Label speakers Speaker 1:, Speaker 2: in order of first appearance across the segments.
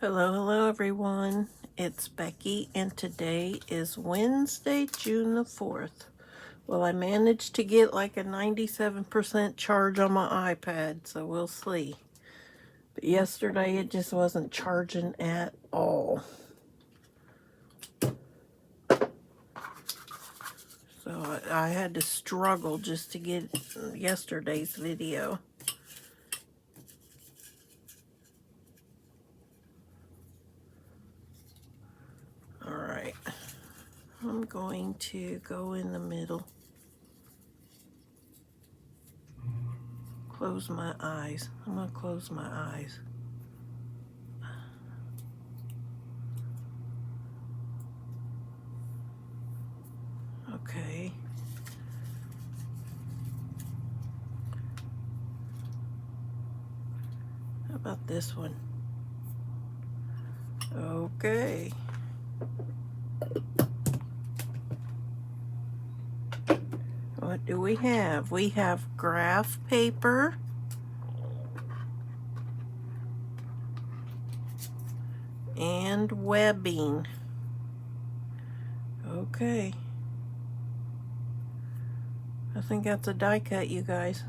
Speaker 1: Hello everyone. It's Becky and today is Wednesday, June the 4th. Well, I managed to get like a 97% charge on my iPad, so we'll see. But yesterday it just wasn't charging at all. So I had to struggle just to get yesterday's video. Alright. I'm going to go in the middle. Close my eyes. I'm going to close my eyes. Okay. How about this one? Okay. What do we have? We have graph paper and webbing. Okay. I think that's a die cut, you guys.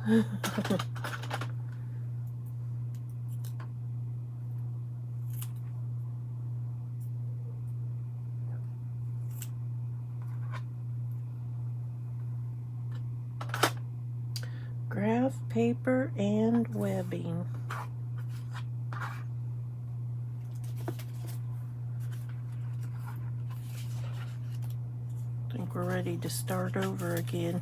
Speaker 1: Graph paper and webbing. I think we're ready to start over again.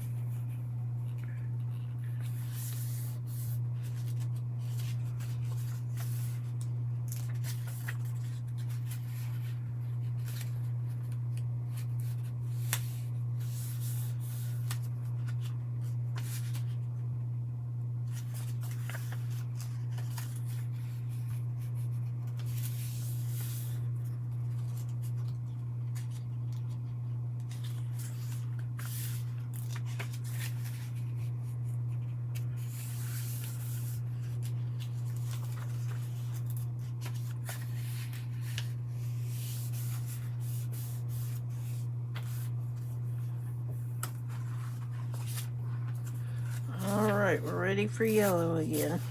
Speaker 1: Alright, we're ready for yellow again.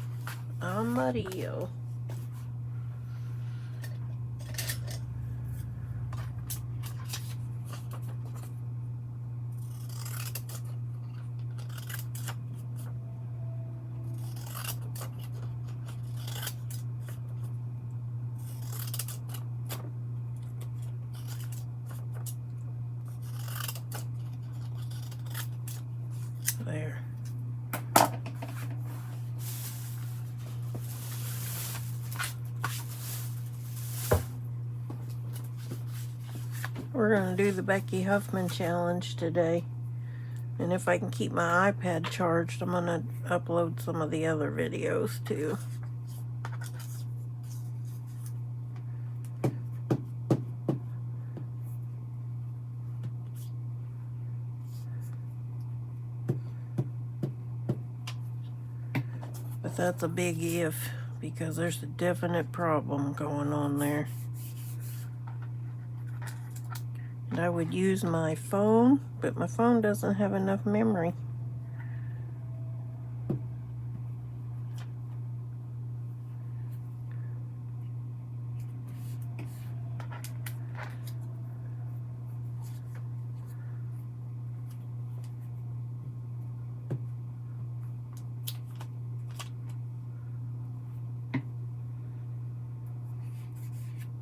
Speaker 1: Amarillo. There. We're going to do the Becky Huffman challenge today. And if I can keep my iPad charged, I'm going to upload some of the other videos too. But that's a big if, because there's a definite problem going on there. And I would use my phone, but my phone doesn't have enough memory.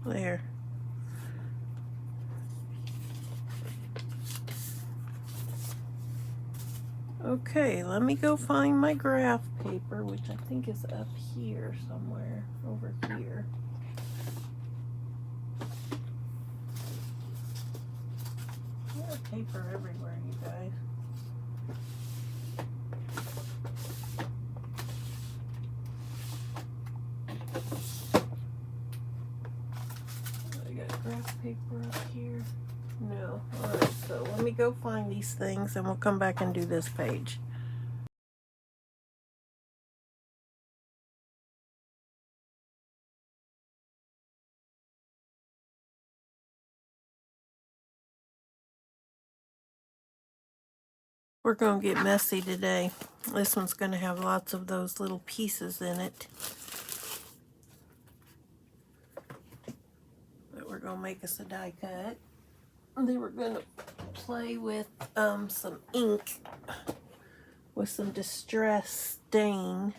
Speaker 1: There. Okay, let me go find my graph paper, which I think is up here somewhere, over here. There's paper everywhere, you guys. I got graph paper up here. No. Alright, so let me go find these things and we'll come back and do this page. We're going to get messy today. This one's going to have lots of those little pieces in it. But we're going to make us a die cut. And then we're going to play with some ink with some Distress stain.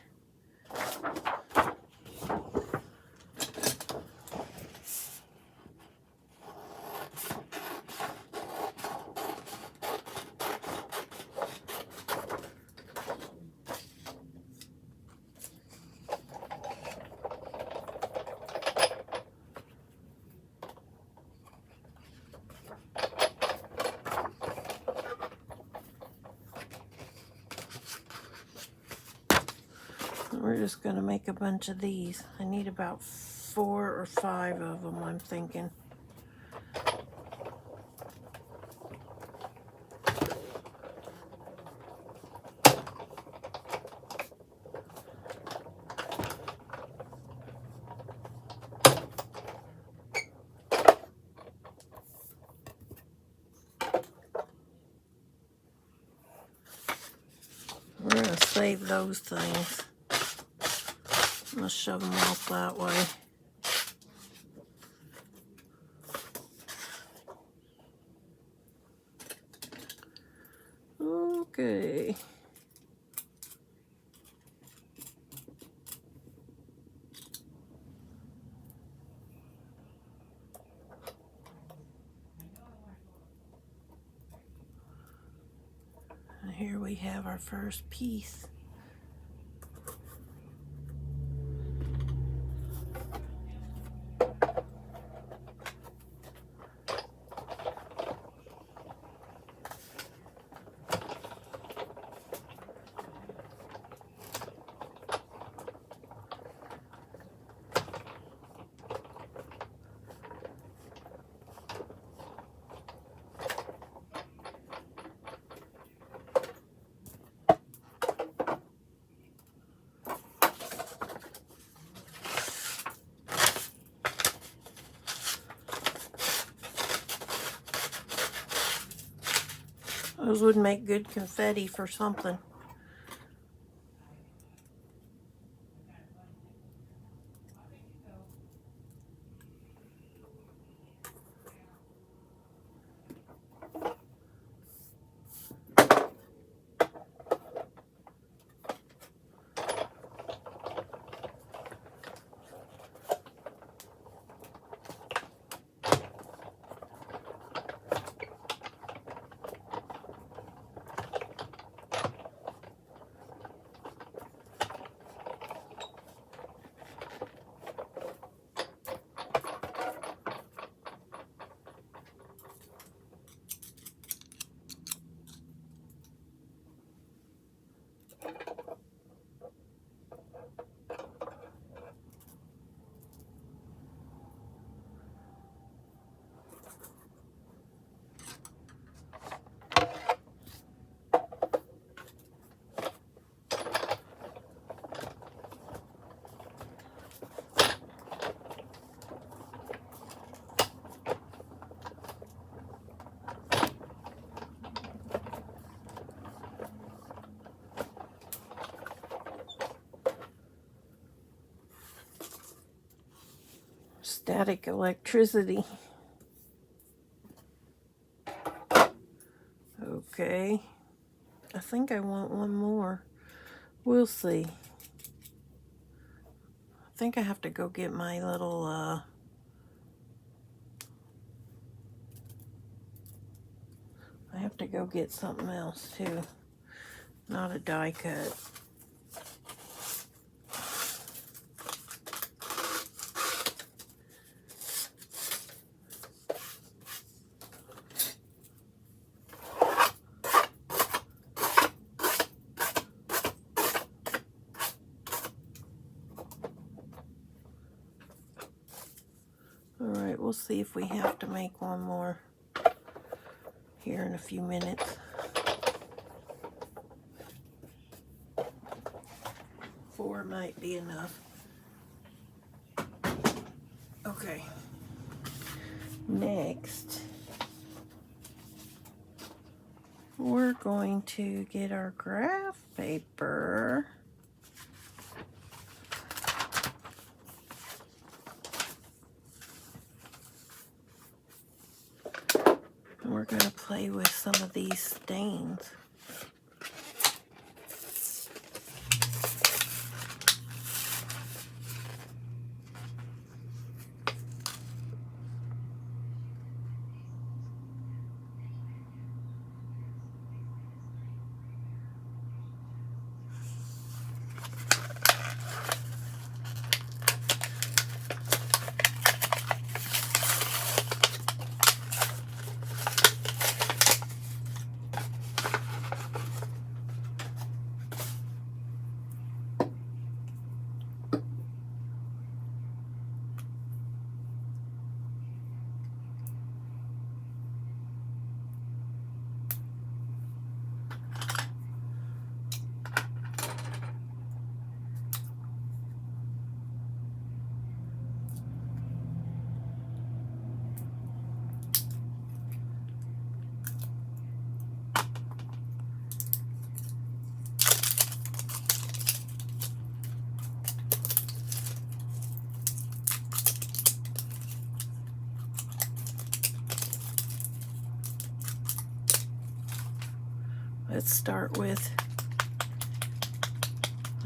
Speaker 1: We're just going to make a bunch of these. I need about 4 or 5 of them, I'm thinking. We're going to save those things. Let's shove them off that way. Okay. And here we have our first piece. Those would make good confetti for something. Static electricity. Okay. I think I want one more. We'll see. I think I have to go get my little, I have to go get something else too. Not a die cut. Alright, we'll see if we have to make one more here in a few minutes. 4 might be enough. Okay. Next, we're going to get our graph paper. And we're going to play with some of these stains.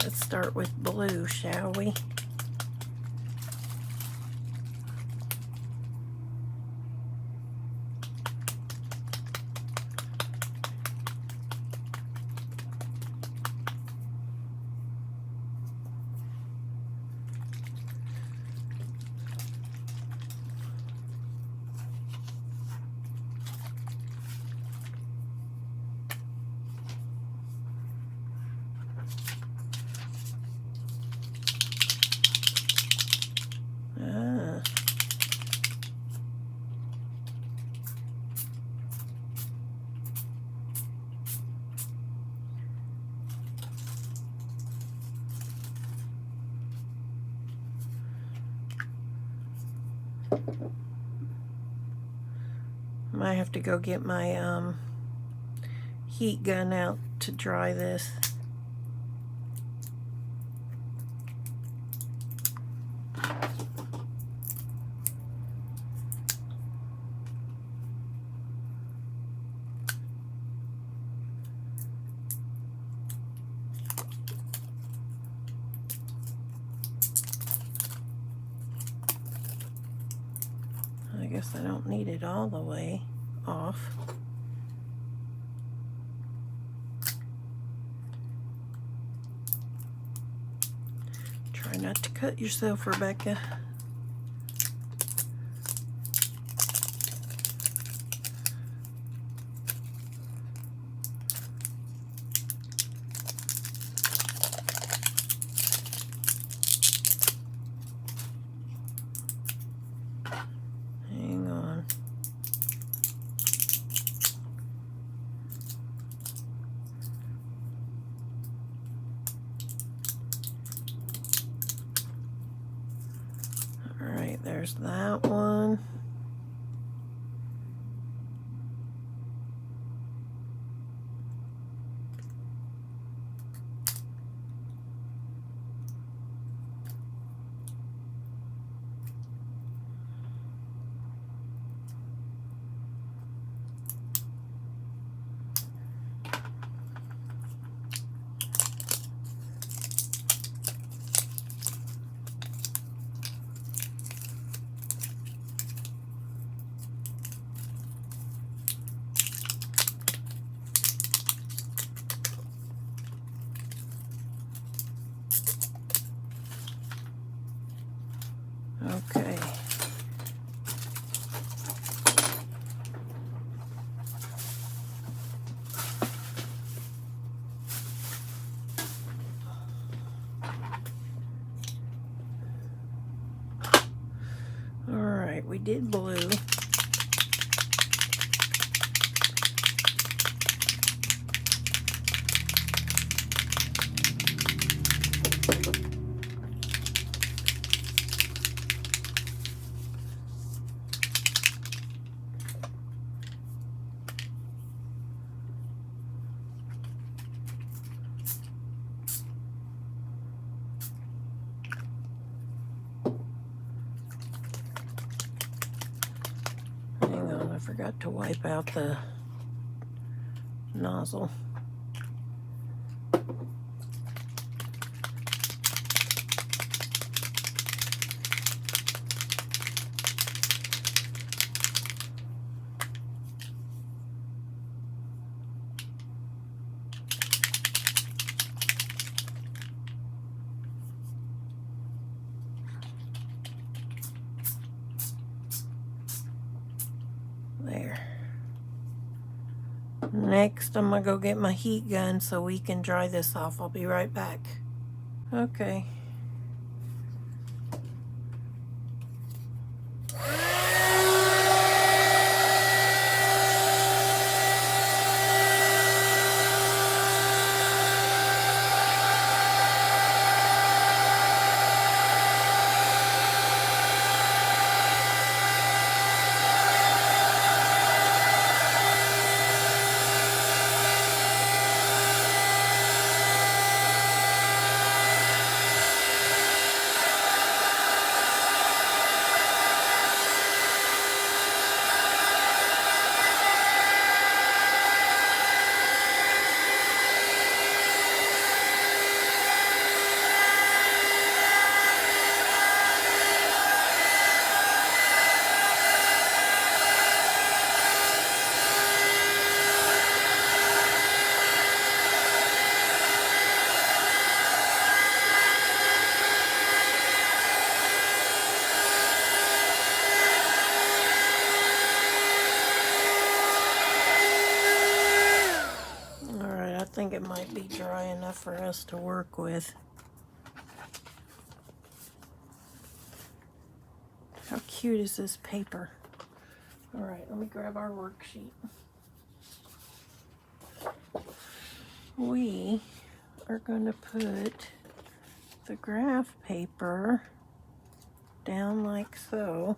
Speaker 1: Let's start with blue, shall we? Ah. Might have to go get my heat gun out to dry this. I guess I don't need it all the way off. Try not to cut yourself, Rebecca. Hang on. All right, there's that one. Okay. All right, we did blue. I forgot to wipe out the nozzle. There. Next, I'm gonna go get my heat gun so we can dry this off. I'll be right back. Okay. Alright, I think it might be dry enough for us to work with. How cute is this paper? Alright, let me grab our worksheet. We are going to put the graph paper down like so.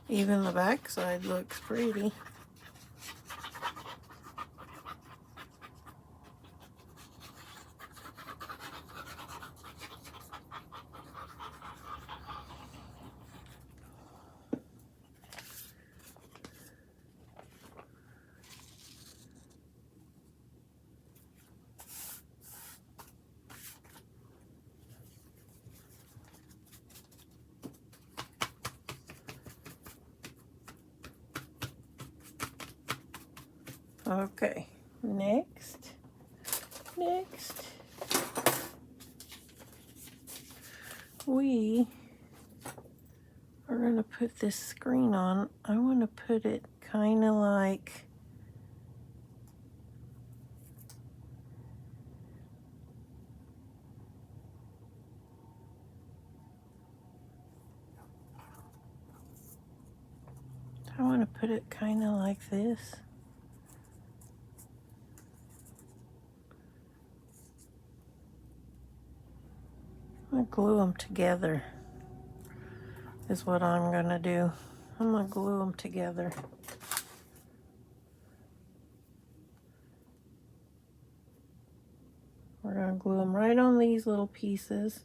Speaker 1: Even the back side looks pretty. Okay, next, we are going to put this screen on. I want to put it kind of like this. I'm going to glue them together is what I'm going to do. I'm going to glue them together. We're going to glue them right on these little pieces.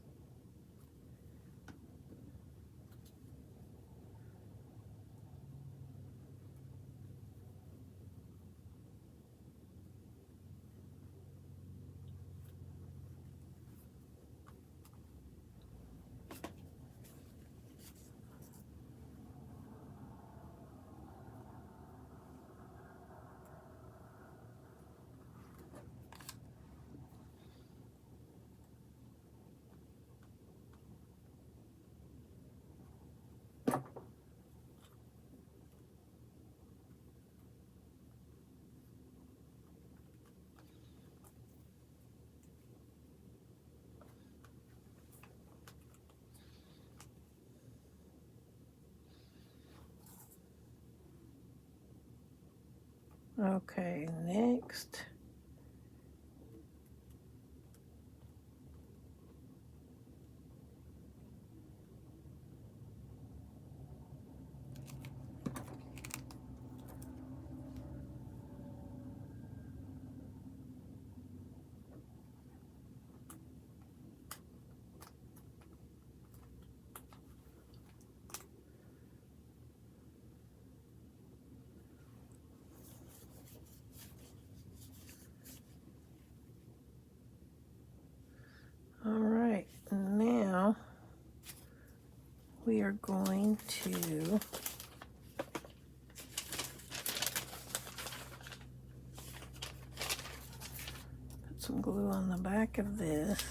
Speaker 1: Okay, next. are going to put some glue on the back of this.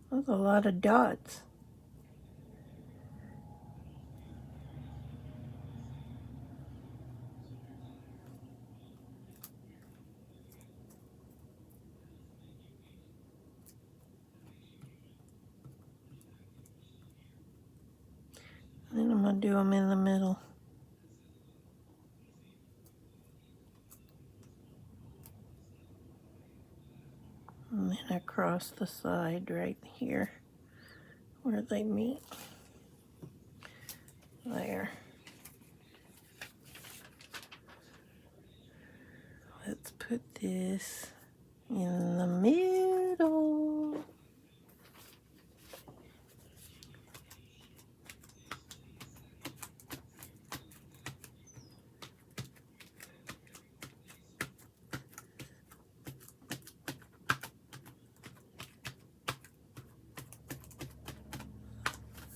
Speaker 1: That's a lot of dots. Then I'm going to do them in the middle. And then across the side right here where they meet. There. Let's put this in the middle.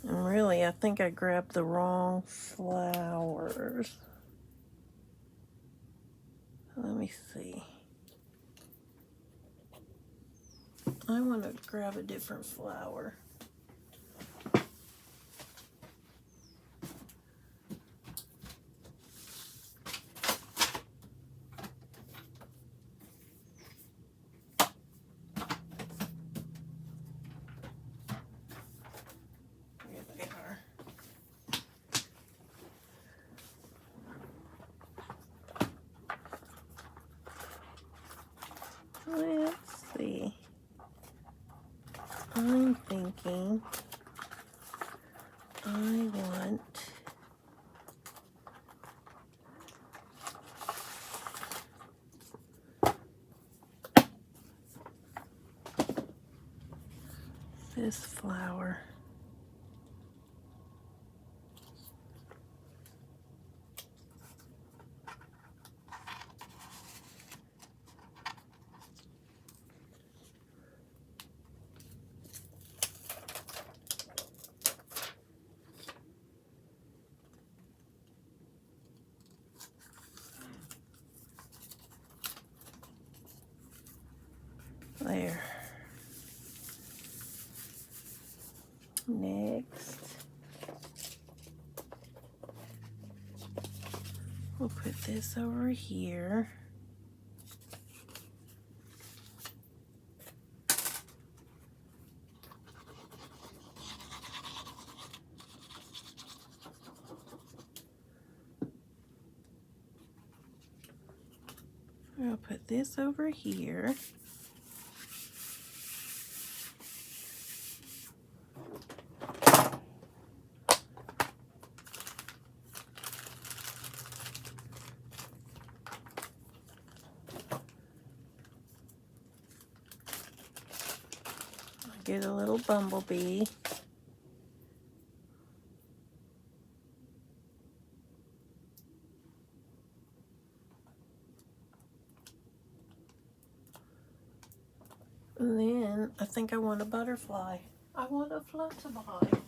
Speaker 1: And really, I think I grabbed the wrong flowers. Let me see. I want to grab a different flower. Here they are. Let's see. I'm thinking I want this flower. There. Next, we'll put this over here. I'll put this over here. Get a little bumblebee. And then I think I want a butterfly. I want a flutterby.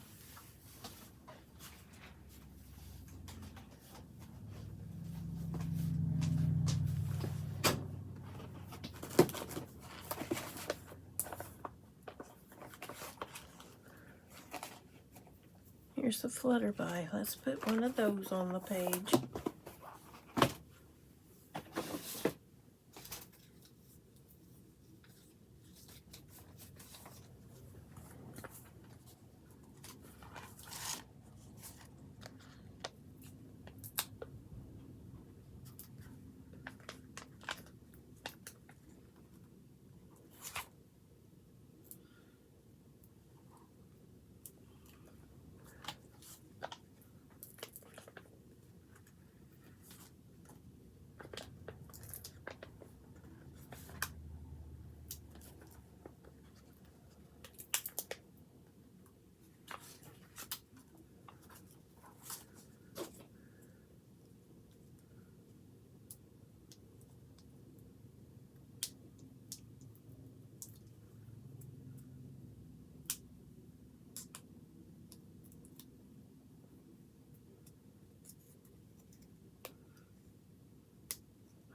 Speaker 1: Here's the flutterby. Let's put one of those on the page.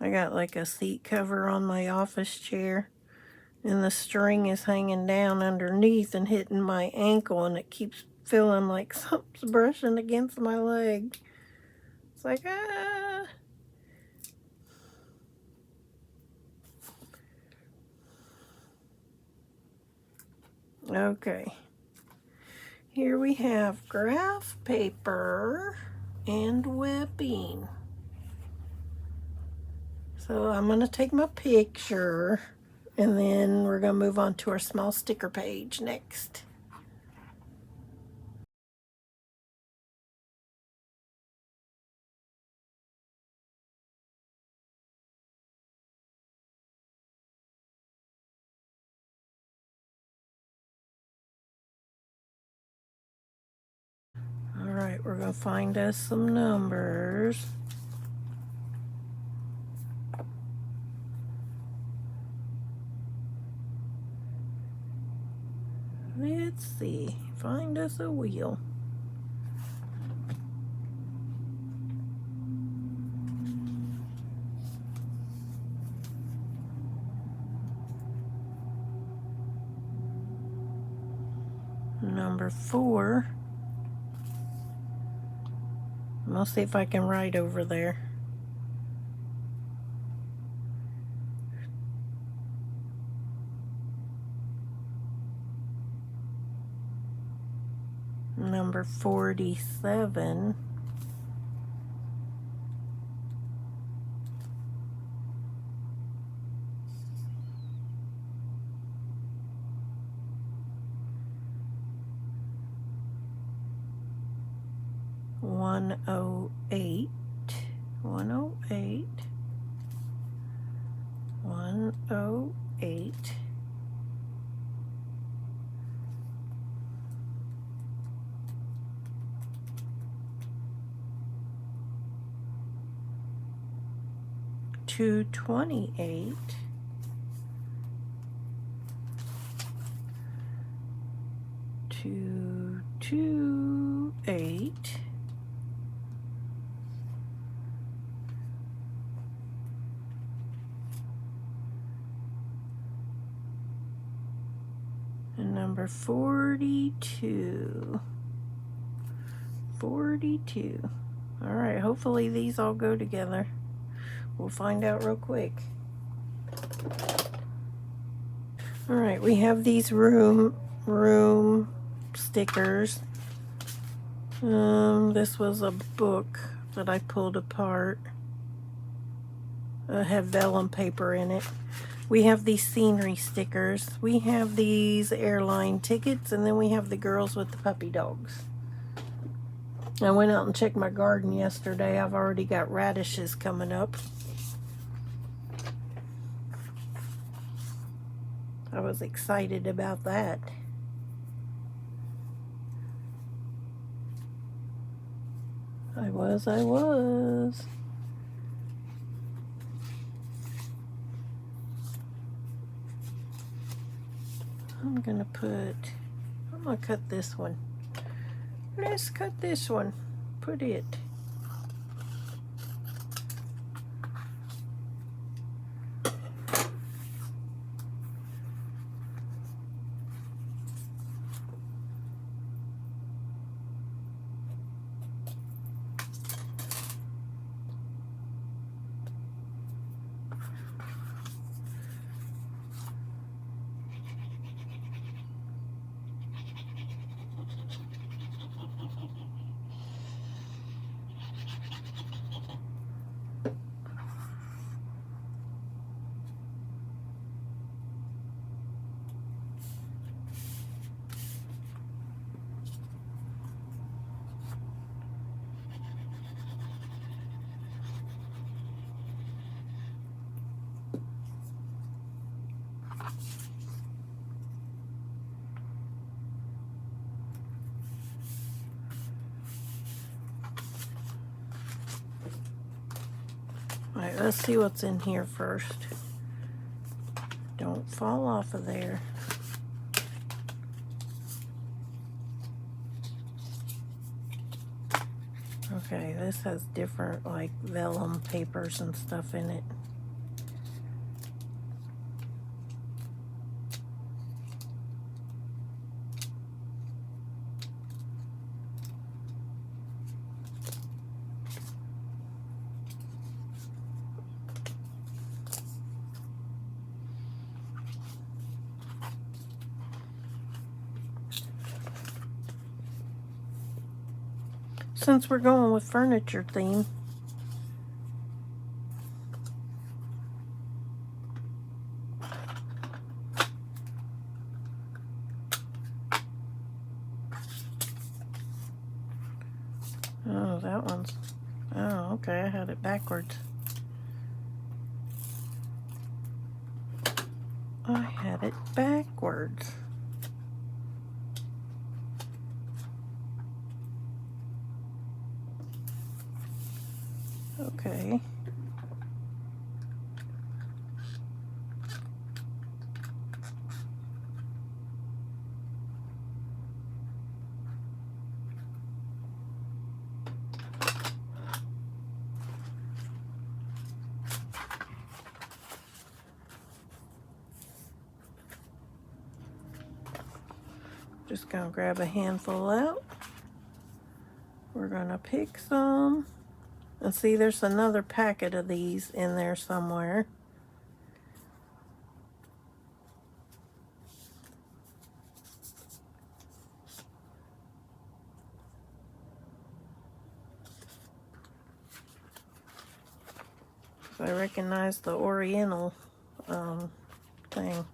Speaker 1: I got like a seat cover on my office chair, and the string is hanging down underneath and hitting my ankle, and it keeps feeling like something's brushing against my leg. It's like, ah. Okay. Here we have graph paper and webbing. So I'm going to take my picture, and then we're going to move on to our small sticker page next. Alright, we're going to find us some numbers. Let's see, find us a wheel. Number 4. I'm going to see if I can write over there. Number 47. One oh eight. 108. 108. Two 28. 228. And number 42. 42. All right, hopefully these all go together. We'll find out real quick. All right, we have these room stickers. This was a book that I pulled apart. Have vellum paper in it. We have these scenery stickers. We have these airline tickets, and then we have the girls with the puppy dogs. I went out and checked my garden yesterday. I've already got radishes coming up. I was excited about that. I was. I'm gonna cut this one. Let's cut this one. Put it. Alright, let's see what's in here first. Don't fall off of there. Okay, this has different like vellum papers and stuff in it. since we're going with furniture theme. Oh, that one's... Oh, okay, I had it backwards. I had it backwards. Okay. Just gonna grab a handful out. We're gonna pick some. And see, there's another packet of these in there somewhere. I recognize the Oriental thing.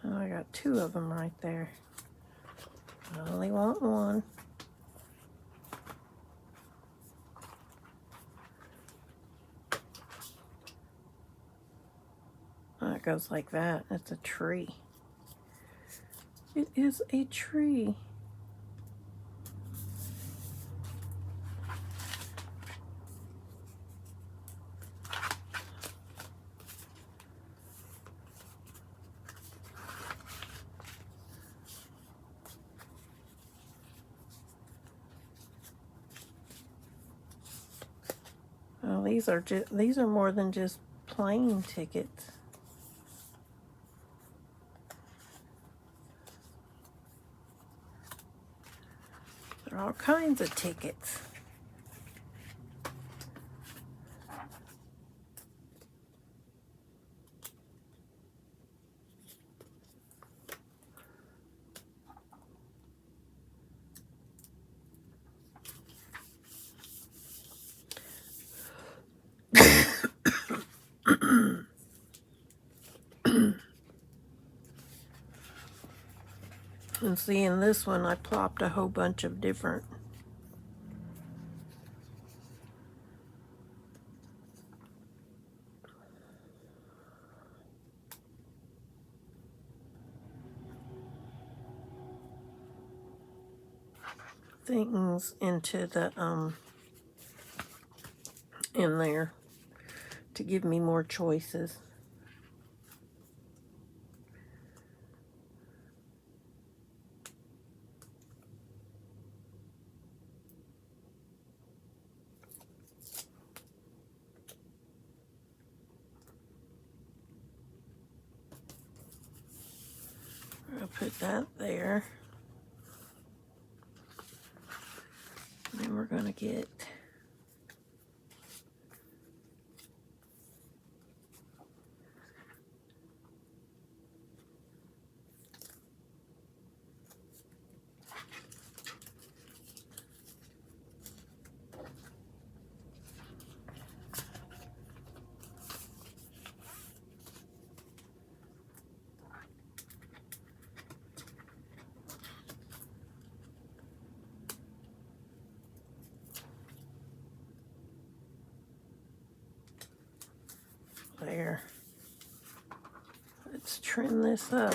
Speaker 1: Oh, I got two of them right there. I only want one. Oh, it goes like that. It's a tree. It is a tree. Oh, these are more than just plain tickets. There are all kinds of tickets. And see, in this one, I plopped a whole bunch of different things into the in there to give me more choices. I'll put that there. And then we're gonna get there. Let's trim this up.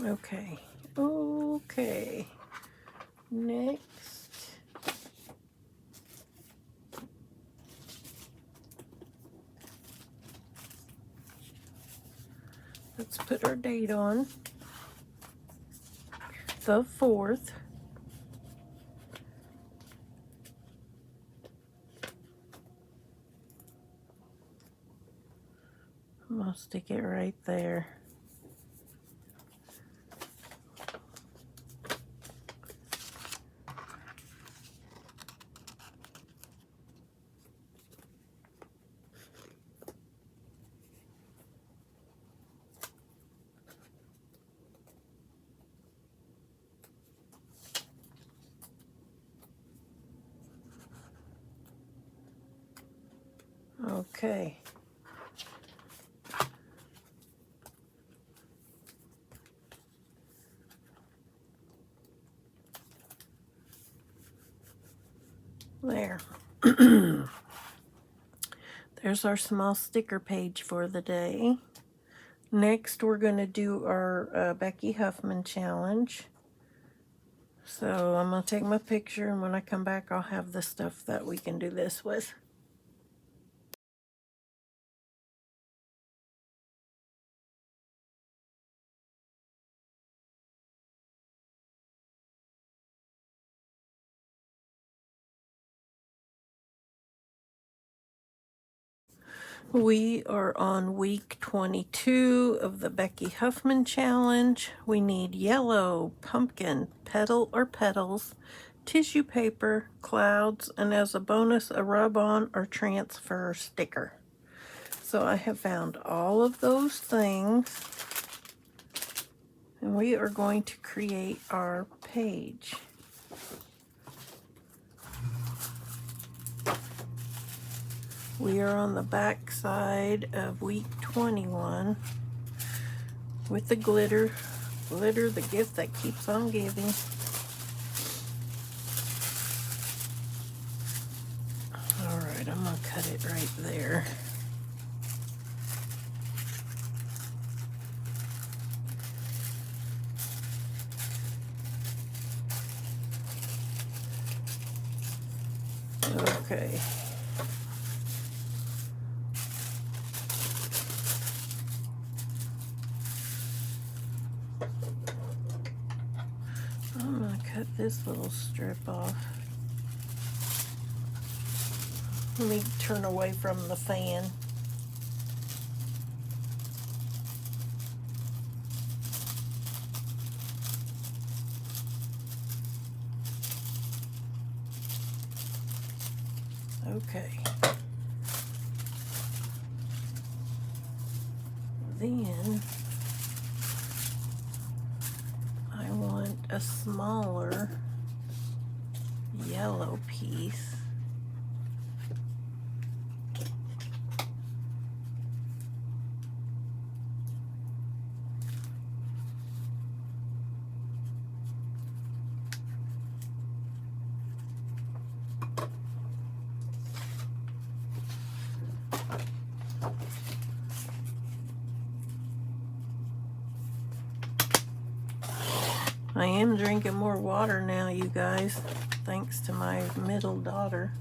Speaker 1: Okay. Okay. Next. Let's put our date on. The 4th. stick it right there. Okay. There. There's our small sticker page for the day. Next, we're going to do our Becky Huffman challenge. So I'm going to take my picture, and when I come back, I'll have the stuff that we can do this with. We are on week 22 of the Becky Huffman challenge. We need yellow, pumpkin, petal or petals, tissue paper, clouds, and as a bonus, a rub-on or transfer sticker. So I have found all of those things, and we are going to create our page. We are on the back side of week 21 with the glitter, the gift that keeps on giving. All right, I'm gonna cut it right there. Okay. I'm gonna cut this little strip off. Let me turn away from the fan. Okay. Then I want a smaller yellow piece. I am drinking more water now, you guys, thanks to my middle daughter.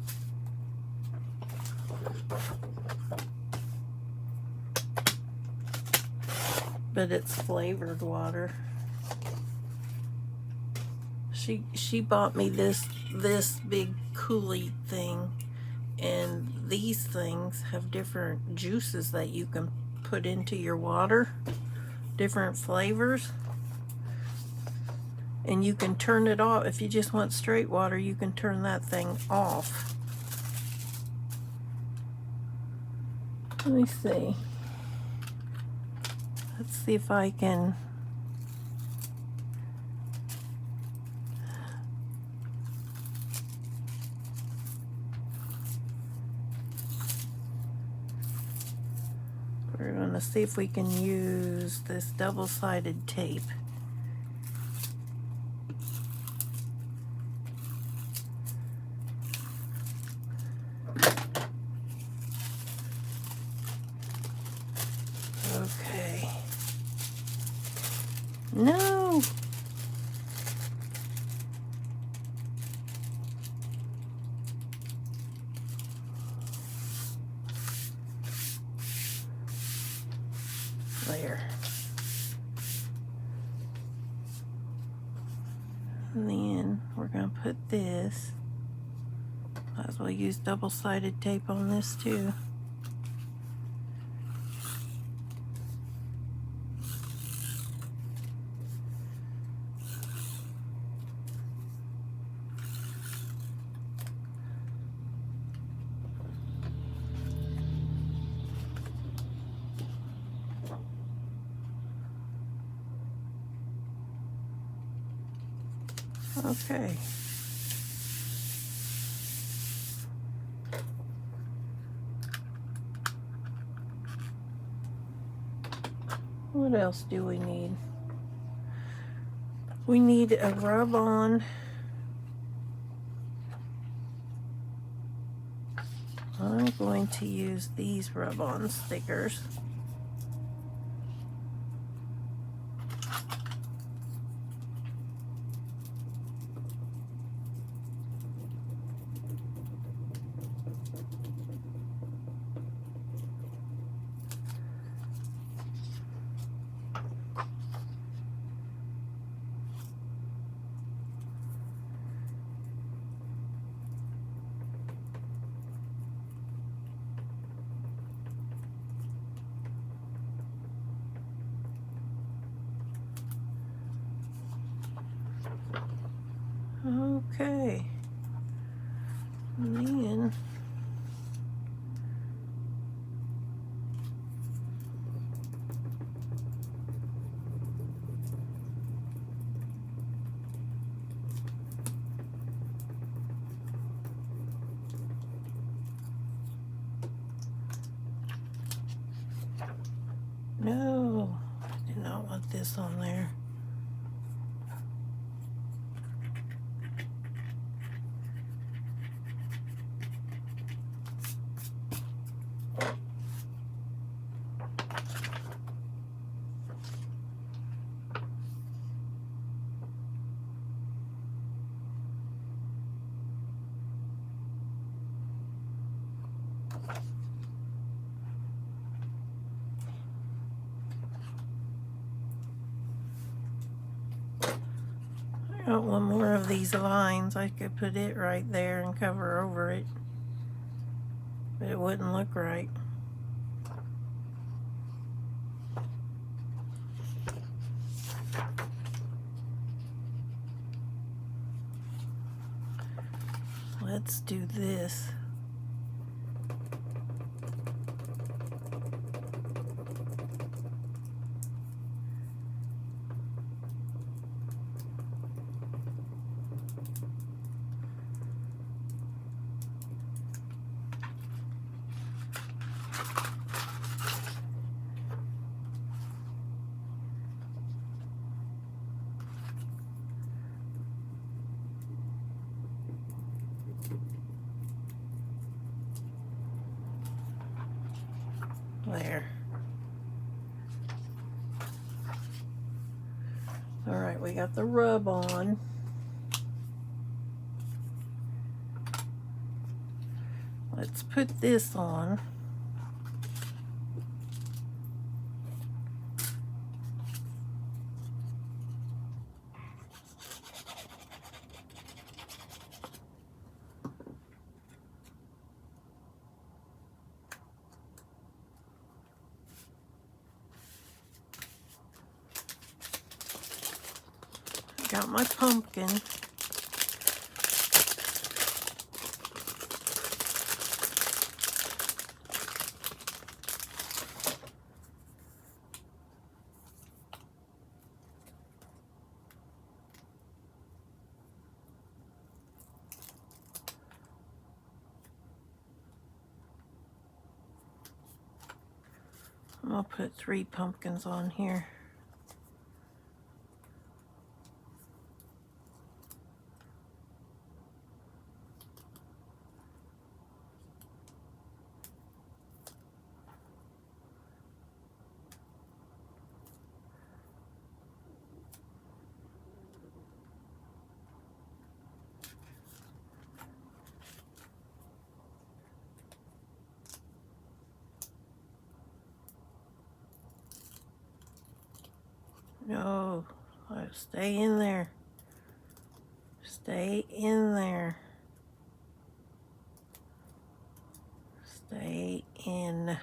Speaker 1: But it's flavored water. She bought me this big Kool-Aid thing, and these things have different juices that you can put into your water, different flavors. And you can turn it off. If you just want straight water, you can turn that thing off. Let me see. Let's see if I can. We're going to see if we can use this double-sided tape. Okay. No! There. And then we're going to put this. Might as well use double-sided tape on this too. Okay. What else do we need? We need a rub-on. I'm going to use these rub-on stickers. Okay. And then no, I did not want this on there. I got one more of these lines. I could put it right there and cover over it, but it wouldn't look right. Let's do this. There. All right, we got the rub on. Let's put this on. Got my pumpkin. I'll put 3 pumpkins on here. No, stay in there. Stay in there. Stay in.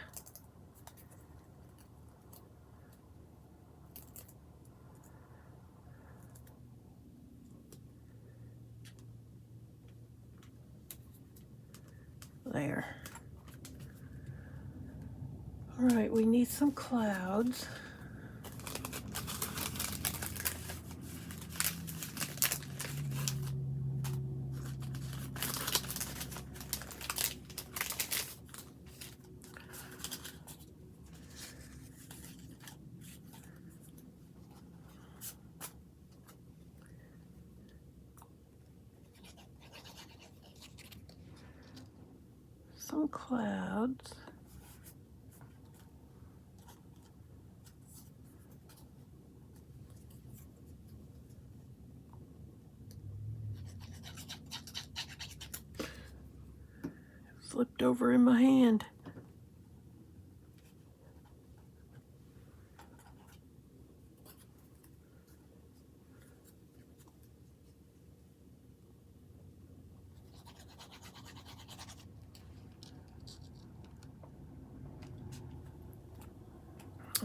Speaker 1: There. All right, we need some clouds. some clouds. Flipped over in my hand.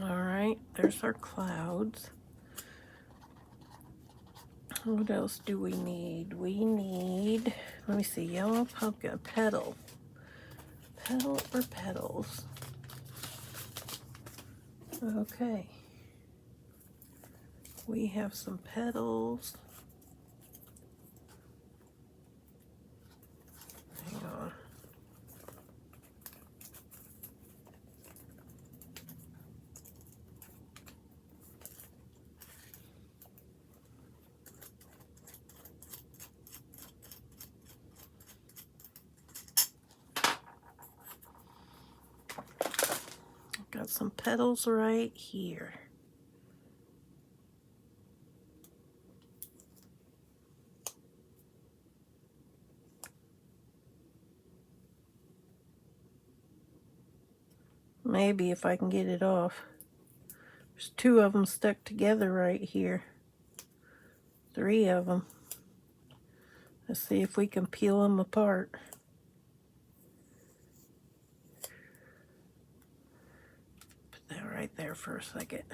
Speaker 1: All right, there's our clouds. What else do we need? We need, let me see, yellow pumpkin, petal. Petal or petals? Okay. We have some petals. Hang on. Got some petals right here. Maybe if I can get it off. There's 2 of them stuck together right here. 3 of them. Let's see if we can peel them apart. Put that right there for a second.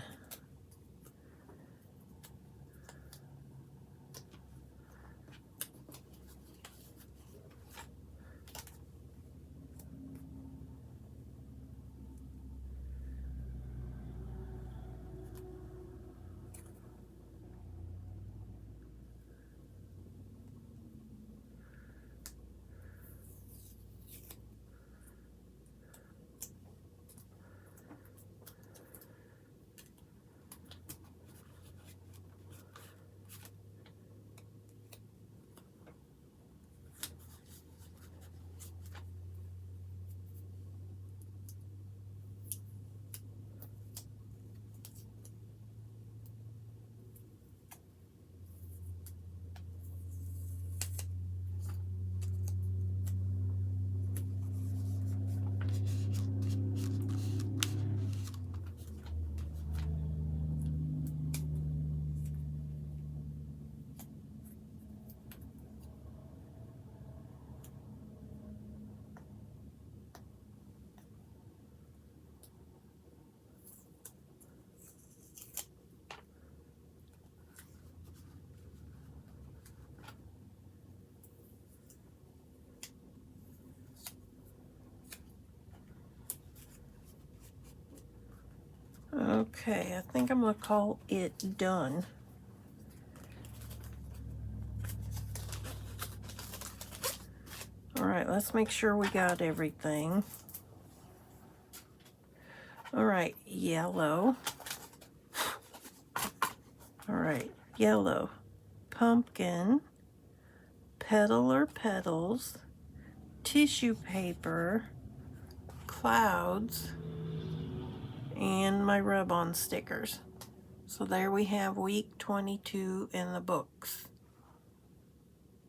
Speaker 1: Okay, I think I'm going to call it done. All right, let's make sure we got everything. All right, yellow. All right, yellow, pumpkin, petal or petals, tissue paper, clouds, and my rub-on stickers. So there we have week 22 in the books.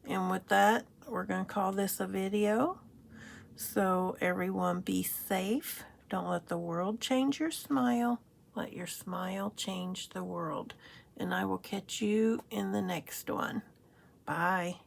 Speaker 1: And with that, we're going to call this a video. So everyone be safe. Don't let the world change your smile. Let your smile change the world. And I will catch you in the next one. Bye.